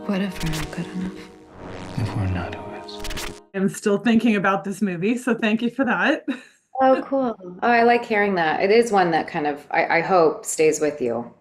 What if we're not good enough? If we're not, who is? I'm still thinking about this movie, so thank you for that. Oh, cool. Oh, I like hearing that. It is one that kind of, I hope, stays with you.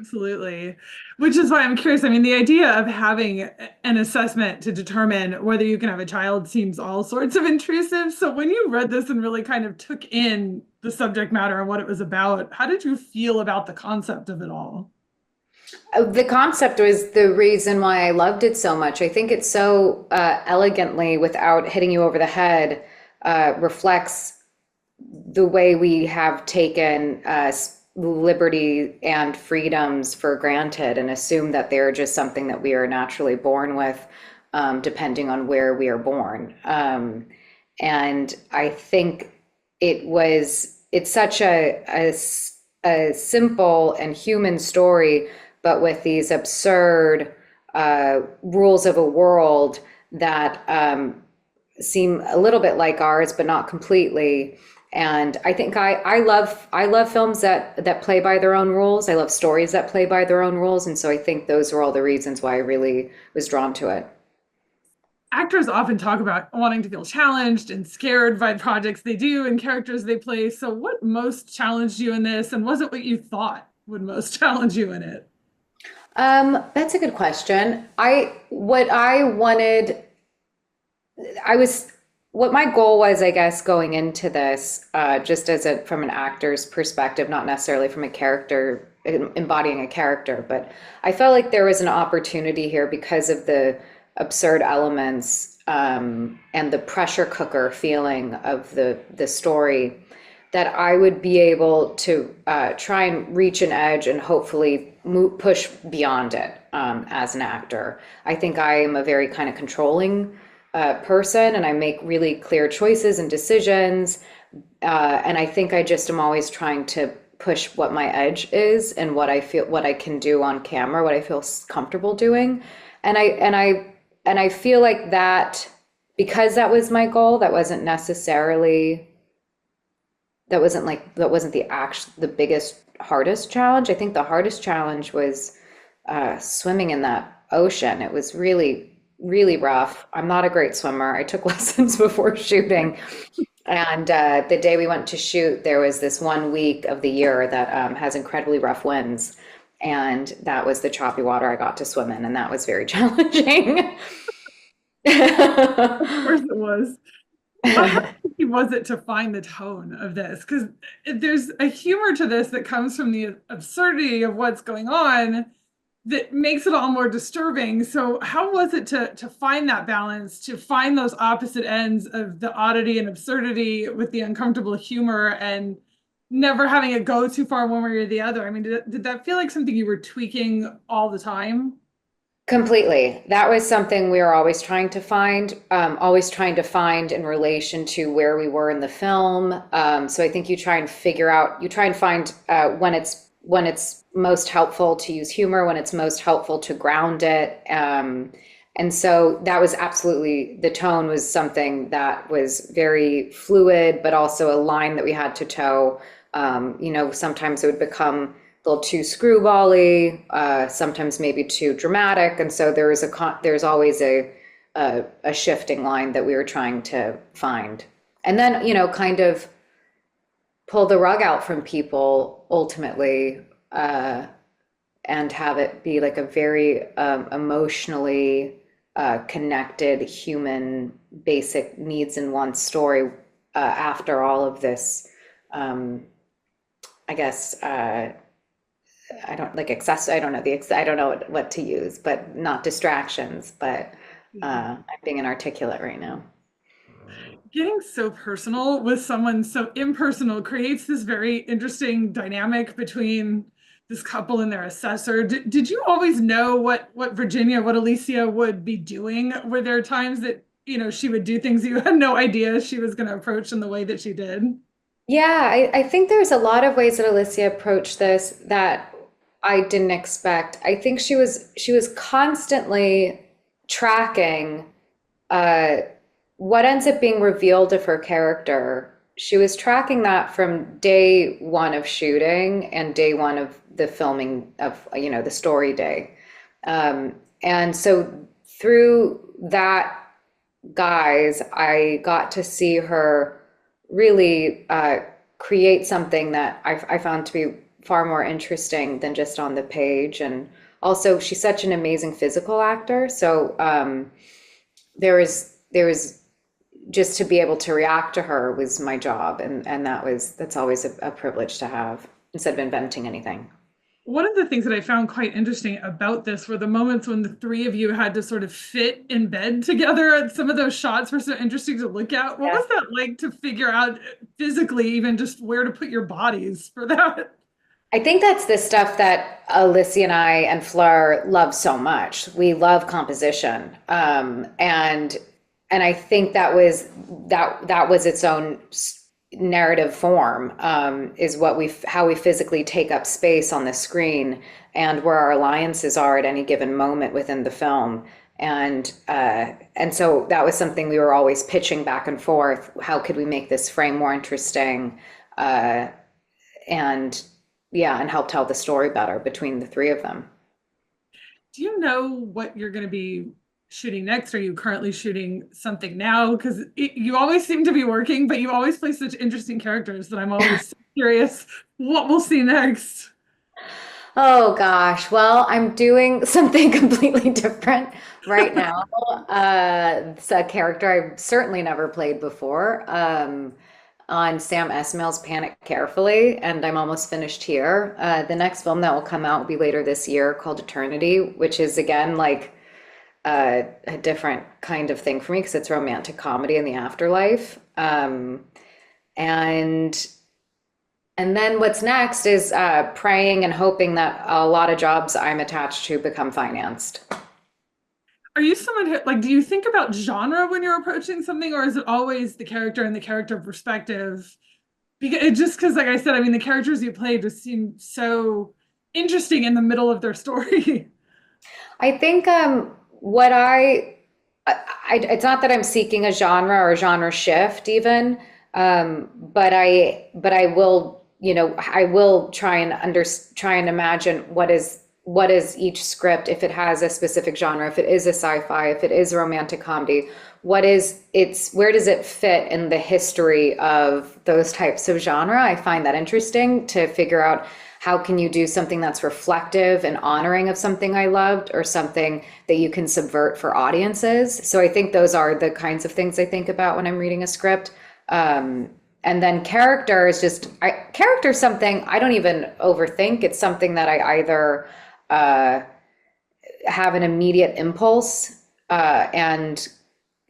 Absolutely. Which is why I'm curious. I mean, the idea of having an assessment to determine whether you can have a child seems all sorts of intrusive. So when you read this and really kind of took in the subject matter and what it was about, how did you feel about the concept of it all? The concept was the reason why I loved it so much. I think it so elegantly, without hitting you over the head, reflects the way we have taken liberty and freedoms for granted and assume that they're just something that we are naturally born with, depending on where we are born. And I think it's such a simple and human story, but with these absurd rules of a world that seem a little bit like ours, but not completely. And I think I love films that play by their own rules. I love stories that play by their own rules, and so I think those are all the reasons why I really was drawn to it. Actors often talk about wanting to feel challenged and scared by projects they do and characters they play. So, what most challenged you in this, and was it what you thought would most challenge you in it? That's a good question. What I wanted, I was, what my goal was, I guess, going into this, just from an actor's perspective, not necessarily from a character, embodying a character, but I felt like there was an opportunity here because of the absurd elements, and the pressure cooker feeling of the story, that I would be able to try and reach an edge and hopefully push beyond it, as an actor. I think I am a very kind of controlling person, and I make really clear choices and decisions. And I think I just am always trying to push what my edge is and what I feel, what I can do on camera, what I feel comfortable doing. And I feel like that, because that was my goal, that wasn't the biggest, hardest challenge. I think the hardest challenge was swimming in that ocean. It was really, really rough. I'm not a great swimmer. I took lessons before shooting. And the day we went to shoot, there was this 1 week of the year that has incredibly rough winds. And that was the choppy water I got to swim in. And that was very challenging. Of course it was. How easy was it to find the tone of this? Because there's a humor to this that comes from the absurdity of what's going on that makes it all more disturbing. So, how was it to find that balance, to find those opposite ends of the oddity and absurdity with the uncomfortable humor and never having it go too far one way or the other? I mean, did that feel like something you were tweaking all the time? Completely. That was something we were always trying to find in relation to where we were in the film. So I think you try and find when it's most helpful to use humor, when it's most helpful to ground it. And so that was absolutely, the tone was something that was very fluid, but also a line that we had to toe. Sometimes it would become a little too screwbally, sometimes maybe too dramatic, and so there's always a shifting line that we were trying to find, and then kind of pull the rug out from people ultimately, and have it be like a very emotionally connected human basic needs and wants story, after all of this. I guess. I don't like excess. I don't know I don't know what to use, but not distractions. But I'm being inarticulate right now. Getting so personal with someone so impersonal creates this very interesting dynamic between this couple and their assessor. Did you always know what Alicia would be doing? Were there times that, she would do things you had no idea she was going to approach in the way that she did? Yeah, I think there's a lot of ways that Alicia approached this that I didn't expect. I think she was constantly tracking uh, what ends up being revealed of her character. She was tracking that from day one of shooting and day one of the filming of, the story day. and so through that guise, I got to see her really create something that I found to be far more interesting than just on the page. And also, she's such an amazing physical actor. So there was just to be able to react to her was my job, and that's always a privilege to have instead of inventing anything. One of the things that I found quite interesting about this were the moments when the three of you had to sort of fit in bed together. And some of those shots were so interesting to look at. What Yeah. was that like to figure out physically, even just where to put your bodies for that? I think that's the stuff that Alicia and I and Fleur love so much. We love composition, and I think that was its own narrative form, is how we physically take up space on the screen and where our alliances are at any given moment within the film. And so that was something we were always pitching back and forth. How could we make this frame more interesting? And yeah, and help tell the story better between the three of them. Do you know what you're going to be shooting next? Are you currently shooting something now? Because you always seem to be working, but you always play such interesting characters that I'm always curious what we'll see next. Oh gosh, well, I'm doing something completely different right now. It's a character I've certainly never played before. On Sam Esmail's Panic Carefully, and I'm almost finished here. The next film that will come out will be later this year called Eternity, which is again like a different kind of thing for me because it's a romantic comedy in the afterlife. And then what's next is praying and hoping that a lot of jobs I'm attached to become financed. Are you someone who, like, do you think about genre when you're approaching something, or is it always the character and the character perspective? Because, like I said, I mean, the characters you play just seem so interesting in the middle of their story. I think what it's not that I'm seeking a genre or a genre shift even, but I will, I will try and imagine what is each script, if it has a specific genre, if it is a sci-fi, if it is a romantic comedy, where does it fit in the history of those types of genre? I find that interesting to figure out how can you do something that's reflective and honoring of something I loved or something that you can subvert for audiences. So I think those are the kinds of things I think about when I'm reading a script. And then character is something I don't even overthink. It's something that I either have an immediate impulse and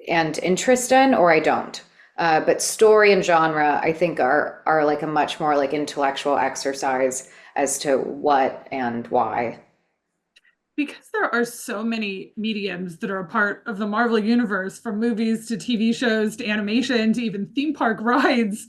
interest in, or I don't. But story and genre, I think, are like a much more like intellectual exercise as to what and why. Because there are so many mediums that are a part of the Marvel universe, from movies to TV shows to animation to even theme park rides.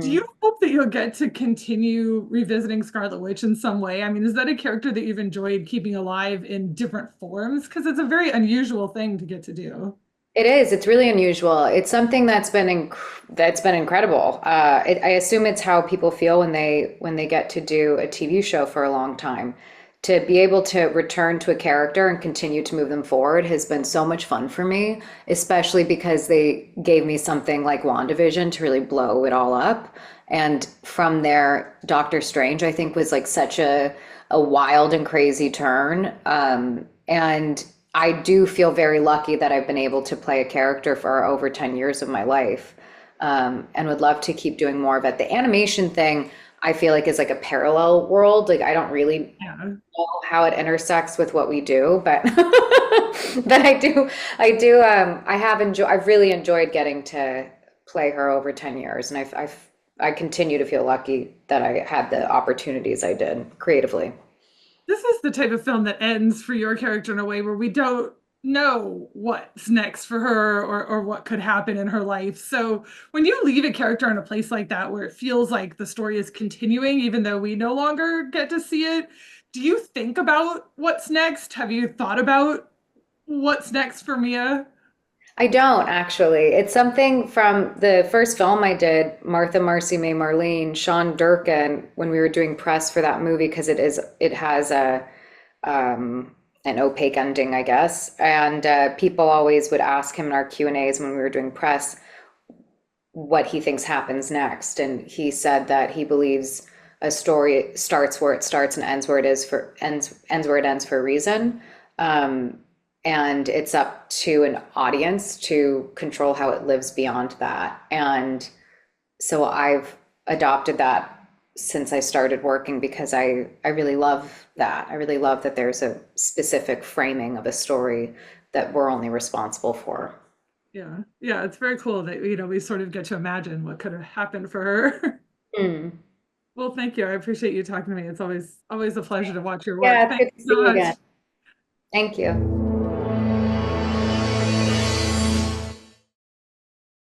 Do you hope that you'll get to continue revisiting Scarlet Witch in some way? I mean, is that a character that you've enjoyed keeping alive in different forms? Because it's a very unusual thing to get to do. It is. It's really unusual. It's something that's been incredible. I assume it's how people feel when they get to do a TV show for a long time. To be able to return to a character and continue to move them forward has been so much fun for me, especially because they gave me something like WandaVision to really blow it all up. And from there, Doctor Strange, I think, was like such a wild and crazy turn. And I do feel very lucky that I've been able to play a character for over 10 years of my life, and would love to keep doing more of it. The animation thing, I feel like is like a parallel world. Like I don't really Yeah. know how it intersects with what we do, but but I've really enjoyed getting to play her over 10 years, and I continue to feel lucky that I had the opportunities I did creatively. This is the type of film that ends for your character in a way where we don't know what's next for her, or what could happen in her life. So when you leave a character in a place like that where it feels like the story is continuing, even though we no longer get to see it, do you think about what's next? Have you thought about what's next for Mia? I don't actually. It's something from the first film I did, Martha, Marcy, May, Marlene, Sean Durkin, when we were doing press for that movie, because it has a an opaque ending, I guess. And people always would ask him in our Q&As when we were doing press what he thinks happens next. And he said that he believes a story starts where it starts and ends where it is for ends where it ends for a reason. And it's up to an audience to control how it lives beyond that. And so I've adopted that since I started working because I really love that. I really love that there's a specific framing of a story that we're only responsible for. Yeah. Yeah. It's very cool that, we sort of get to imagine what could have happened for her. Mm. Well, thank you. I appreciate you talking to me. It's always a pleasure to watch your work. Yeah, it's Thank good to you see so you much. again. Thank you.